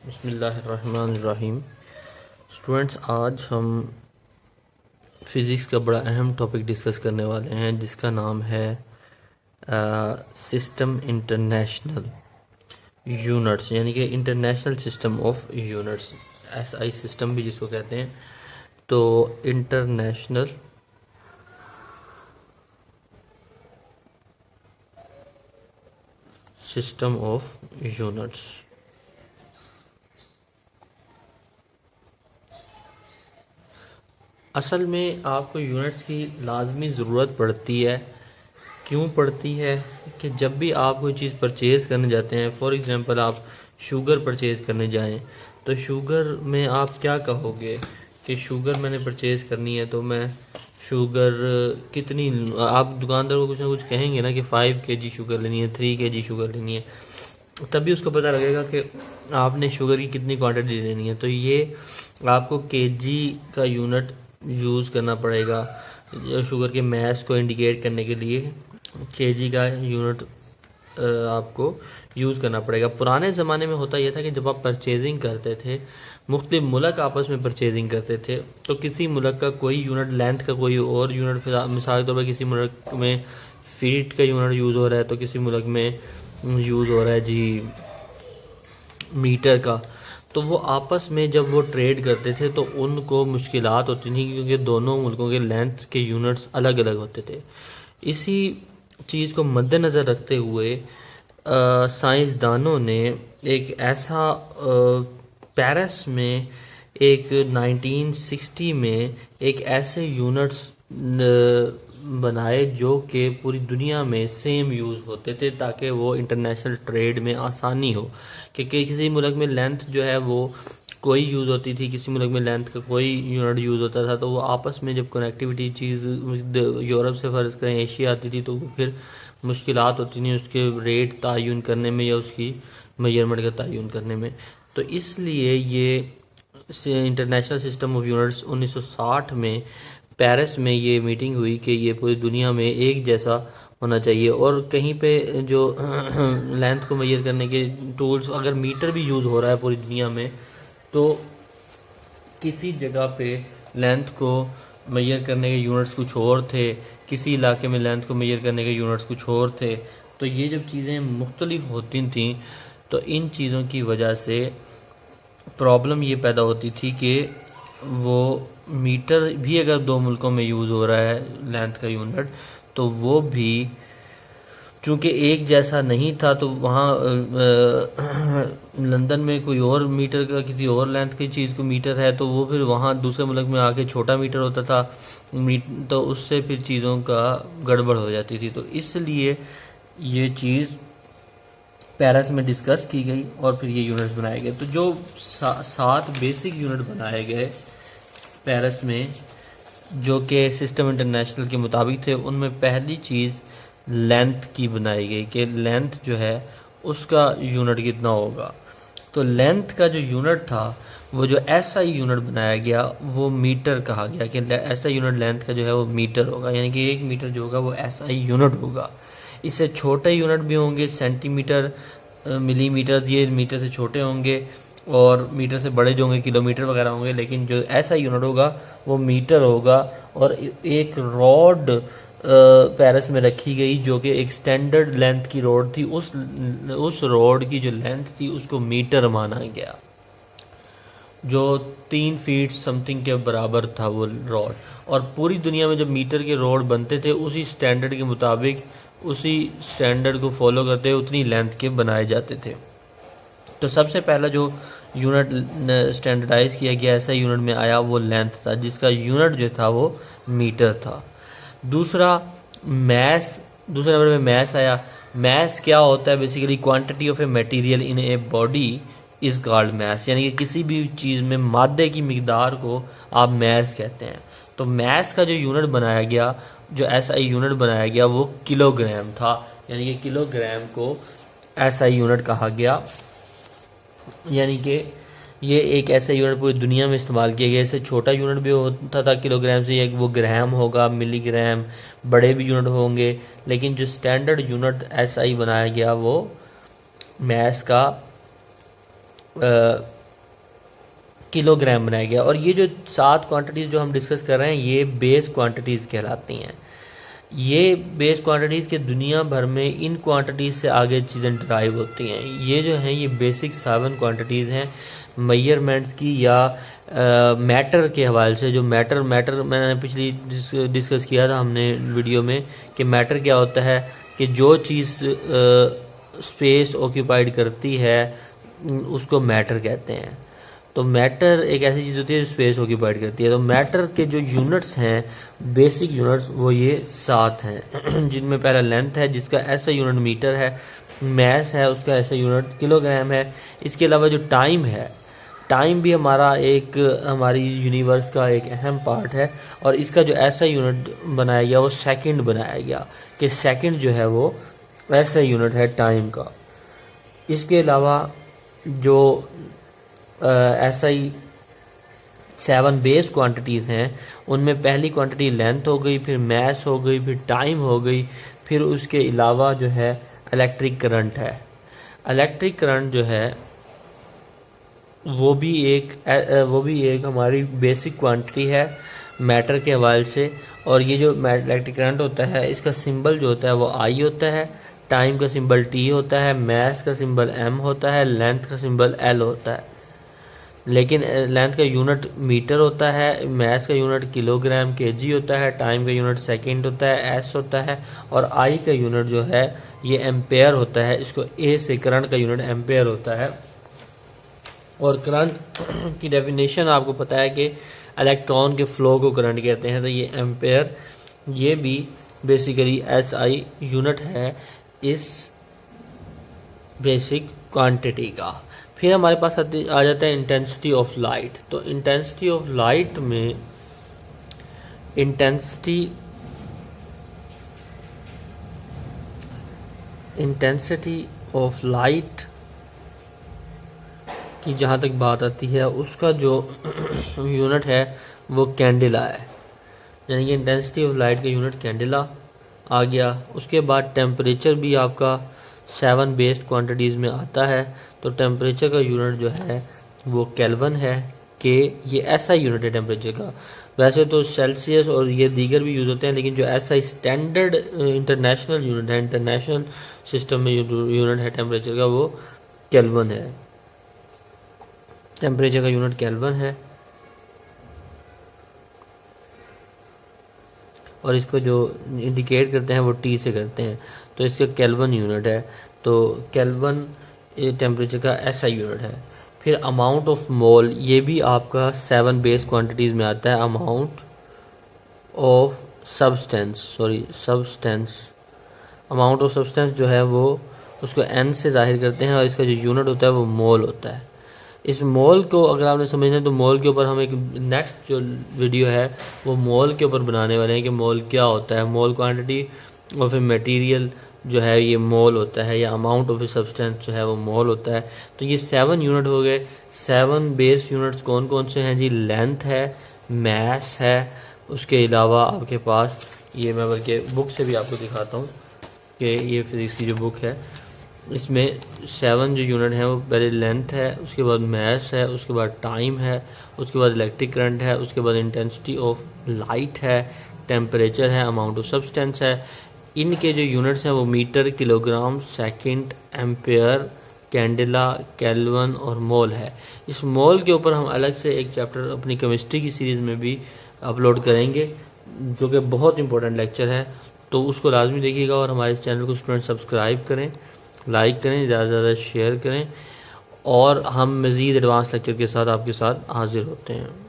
बिस्मिल्लाहिर्रहमानिर्रहीम। स्टूडेंट्स, आज हम फ़िज़िक्स का बड़ा अहम टॉपिक डिस्कस करने वाले हैं जिसका नाम है सिस्टम इंटरनेशनल यूनिट्स, यानी कि international system of units, SI system भी जिसको कहते हैं। तो इंटरनेशनल सिस्टम ऑफ यूनिट्स। असल में आपको यूनिट्स की लाजमी ज़रूरत पड़ती है। क्यों पड़ती है कि जब भी आप कोई चीज़ परचेज़ करने जाते हैं, फॉर एग्ज़ाम्पल आप शुगर परचेज़ करने जाएं, तो शुगर में आप क्या कहोगे कि शुगर मैंने परचेज़ करनी है तो मैं शुगर कितनी, आप दुकानदार को कुछ ना कुछ कहेंगे ना कि 5 kg शुगर लेनी है, 3 kg शुगर लेनी है, तभी उसको पता लगेगा कि आपने शुगर की कितनी क्वांटिटी लेनी है। तो ये आपको केजी का यूनिट यूज़ करना पड़ेगा शुगर के मैस को इंडिकेट करने के लिए। केजी का यूनिट आपको यूज़ करना पड़ेगा। पुराने ज़माने में होता यह था कि जब आप परचेजिंग करते थे, मुख्तलिफ मुल्क आपस में परचेजिंग करते थे, तो किसी मुल्क का कोई यूनिट लेंथ का कोई और यूनिट, मिसाल के तौर पर किसी मुल्क में फीट का यूनिट यूज़ हो रहा है तो किसी मुल्क में यूज़ हो रहा है जी मीटर का। तो वो आपस में जब वो ट्रेड करते थे तो उनको मुश्किलात होती थी क्योंकि दोनों मुल्कों के लेंथ के यूनिट्स अलग अलग होते थे। इसी चीज़ को मद्देनज़र रखते हुए साइंसदानों ने एक ऐसा पेरिस में एक 1960 में एक ऐसे यूनिट्स बनाए जो कि पूरी दुनिया में सेम यूज़ होते थे ताकि वो इंटरनेशनल ट्रेड में आसानी हो। क्योंकि किसी मुल्क में लेंथ जो है वो कोई यूज़ होती थी, किसी मुल्क में लेंथ का कोई यूनिट यूज़ होता था, तो वो आपस में जब कनेक्टिविटी चीज़ यूरोप से फ़र्ज़ करें एशिया आती थी तो फिर मुश्किलात होती थी उसके रेट तयन करने में या उसकी मेजरमेंट का तयन करने में। तो इसलिए ये इंटरनेशनल सिस्टम ऑफ यूनिट्स 1960 में पेरिस में ये मीटिंग हुई कि ये पूरी दुनिया में एक जैसा होना चाहिए। और कहीं पे जो लेंथ को मेजर करने के टूल्स, अगर मीटर भी यूज़ हो रहा है पूरी दुनिया में, तो किसी जगह पे लेंथ को मेजर करने के यूनिट्स कुछ और थे, किसी इलाके में लेंथ को मेजर करने के यूनिट्स कुछ और थे। तो ये जब चीज़ें मुख्तलिफ होती थीं तो इन चीज़ों की वजह से प्रॉब्लम ये पैदा होती थी कि वो मीटर भी अगर दो मुल्कों में यूज़ हो रहा है लेंथ का यूनिट, तो वो भी चूँकि एक जैसा नहीं था, तो वहाँ लंदन में कोई और मीटर का किसी और लेंथ की चीज़ को मीटर है तो वो फिर वहाँ दूसरे मुल्क में आके छोटा मीटर होता था तो उससे फिर चीज़ों का गड़बड़ हो जाती थी। तो इसलिए ये चीज़ पेरिस में डिस्कस की गई और फिर ये यूनिट्स बनाए गए। तो जो 7 बेसिक यूनिट बनाए गए पेरिस में जो कि सिस्टम इंटरनेशनल के मुताबिक थे, उनमें पहली चीज़ लेंथ की बनाई गई कि लेंथ जो है उसका यूनिट कितना होगा। तो लेंथ का जो यूनिट था वो जो एसआई यूनिट बनाया गया वो मीटर कहा गया कि एसआई यूनिट लेंथ का जो है वो मीटर होगा, यानी कि 1 मीटर जो होगा वो एसआई यूनिट होगा। इससे छोटे यूनिट भी होंगे, सेंटीमीटर, मिलीमीटर, ये मीटर से छोटे होंगे, और मीटर से बड़े जो होंगे किलोमीटर वगैरह होंगे, लेकिन जो ऐसा यूनिट होगा वो मीटर होगा। और एक रॉड पेरिस में रखी गई जो कि एक स्टैंडर्ड लेंथ की रॉड थी, उस रॉड की जो लेंथ थी उसको मीटर माना गया, जो 3 फीट समथिंग के बराबर था वो रॉड। और पूरी दुनिया में जब मीटर के रॉड बनते थे उसी स्टैंडर्ड के मुताबिक, उसी स्टैंडर्ड को फॉलो करते हुए उतनी लेंथ के बनाए जाते थे। तो सबसे पहला जो यूनिट स्टैंडर्डाइज किया गया ऐसा यूनिट में आया वो लेंथ था, जिसका यूनिट जो था वो मीटर था। दूसरा नंबर में मैस आया। मैस क्या होता है? Basically quantity of a material in a body is called mass, यानी कि किसी भी चीज़ में मादे की मिकदार को आप मैस कहते हैं। तो मैस का जो यूनिट बनाया गया, जो एसआई यूनिट बनाया गया वो किलोग्राम था, यानी कि किलोग्राम को एसआई यूनिट कहा गया। यानी कि ये एक ऐसा यूनिट पूरी दुनिया में इस्तेमाल किया गया। इससे छोटा यूनिट भी होता था किलोग्राम से, एक वो ग्राम होगा, मिलीग्राम, बड़े भी यूनिट होंगे, लेकिन जो स्टैंडर्ड यूनिट एसआई बनाया गया वो मैस का किलोग्राम बनाया गया। और ये जो 7 क्वांटिटीज़ जो हम डिस्कस कर रहे हैं ये बेस क्वांटिटीज़ कहलाती हैं। ये बेस क्वांटिटीज़ के दुनिया भर में इन क्वांटिटीज़ से आगे चीज़ें ड्राइव होती हैं। ये जो हैं ये बेसिक 7 क्वांटिटीज़ हैं मेजरमेंट्स की या मैटर के हवाले से। जो मैटर मैंने पिछली डिस्कस किया था हमने वीडियो में कि मैटर क्या होता है, कि जो चीज़ स्पेस ऑक्यूपाइड करती है उसको मैटर कहते हैं। तो मैटर एक ऐसी चीज़ होती है जो स्पेस ऑक्यूपाइड करती है। तो मैटर के जो यूनिट्स हैं बेसिक यूनिट्स वो ये 7 हैं जिनमें पहला लेंथ है जिसका ऐसा यूनिट मीटर है, मैस है उसका ऐसा यूनिट किलोग्राम है। इसके अलावा जो टाइम है, टाइम भी हमारी यूनिवर्स का एक अहम पार्ट है और इसका जो ऐसा यूनिट बनाया गया वो सेकंड बनाया गया कि सेकंड जो है वो ऐसा यूनिट है टाइम का। इसके अलावा जो ऐसा ही 7 बेस क्वांटिटीज़ हैं उनमें पहली क्वांटिटी लेंथ हो गई, फिर मैस हो गई, फिर टाइम हो गई, फिर उसके अलावा जो है इलेक्ट्रिक करंट है। इलेक्ट्रिक करंट जो है वो भी एक हमारी बेसिक क्वांटिटी है मैटर के हवाले से। और ये जो इलेक्ट्रिक करंट होता है इसका सिंबल जो होता है वो आई होता है, टाइम का सिंबल टी होता है, मैस का सिंबल एम होता है, लेंथ का सिंबल एल होता है। लेकिन लेंथ का यूनिट मीटर होता है, मैस का यूनिट किलोग्राम केजी होता है, टाइम का यूनिट सेकंड होता है एस होता है, और आई का यूनिट जो है ये एम्पेयर होता है। इसको ए से करंट का यूनिट एम्पेयर होता है। और करंट की डेफिनेशन आपको पता है कि इलेक्ट्रॉन के फ्लो को करंट कहते हैं। तो ये एम्पेयर ये भी बेसिकली एस आई यूनिट है इस बेसिक क्वांटिटी का। फिर हमारे पास आ जाता है इंटेंसिटी ऑफ लाइट। तो इंटेंसिटी ऑफ लाइट में इंटेंसिटी ऑफ लाइट की जहाँ तक बात आती है उसका जो यूनिट है वो कैंडेला है, यानी कि इंटेंसिटी ऑफ लाइट का यूनिट कैंडेला आ गया। उसके बाद टेम्परेचर भी आपका 7 बेस्ड क्वांटिटीज़ में आता है। तो टेम्परेचर का यूनिट जो है वो केल्विन है, कि ये ऐसा यूनिट है टेम्परेचर का। वैसे तो सेल्सियस और ये दीगर भी यूज़ होते हैं, लेकिन जो ऐसा स्टैंडर्ड इंटरनेशनल यूनिट है, इंटरनेशनल सिस्टम में यूनिट है टेम्परेचर का वो केल्विन है। टेम्परेचर का यूनिट केल्विन है और इसको जो इंडिकेट करते हैं वो टी से करते हैं। तो इसका केल्विन यूनिट है। तो केल्विन टेम्परेचर का ऐसा यूनिट है। फिर अमाउंट ऑफ मोल ये भी आपका 7 बेस क्वांटिटीज़ में आता है। Amount of substance amount of substance जो है वो उसको एन से जाहिर करते हैं और इसका जो यूनिट होता है वो मोल होता है। इस मोल को अगर आपने समझना है तो मोल के ऊपर हम एक नेक्स्ट जो वीडियो है वो मोल के ऊपर बनाने वाले हैं कि मोल क्या होता है। मोल क्वांटिटी ऑफ ए मटेरियल जो है ये मोल होता है, या अमाउंट ऑफ ए सब्सटेंस जो है वो मोल होता है। तो ये 7 यूनिट हो गए। 7 बेस यूनिट्स कौन कौन से हैं जी? लेंथ है, मैस है, उसके अलावा आपके पास ये मैं बल्कि बुक से भी आपको दिखाता हूँ कि ये फिजिक्स की जो बुक है इसमें 7 जो यूनिट हैं वो पहले लेंथ है, उसके बाद मैस है, उसके बाद टाइम है, उसके बाद इलेक्ट्रिक करंट है, उसके बाद इंटेंसिटी ऑफ लाइट है, टेम्परेचर है, अमाउंट ऑफ सब्सटेंस है। इनके जो यूनिट्स हैं वो metre, kilogram, second, ampere, candela, kelvin और मोल है। इस मोल के ऊपर हम अलग से एक चैप्टर अपनी केमिस्ट्री की सीरीज़ में भी अपलोड करेंगे जो कि बहुत इंपॉर्टेंट लेक्चर है। तो उसको लाजमी देखिएगा और हमारे इस चैनल को स्टूडेंट सब्सक्राइब करें, लाइक करें, ज़्यादा से ज़्यादा शेयर करें और हम मज़ीद एडवांस लेक्चर के साथ आपके साथ हाजिर होते हैं।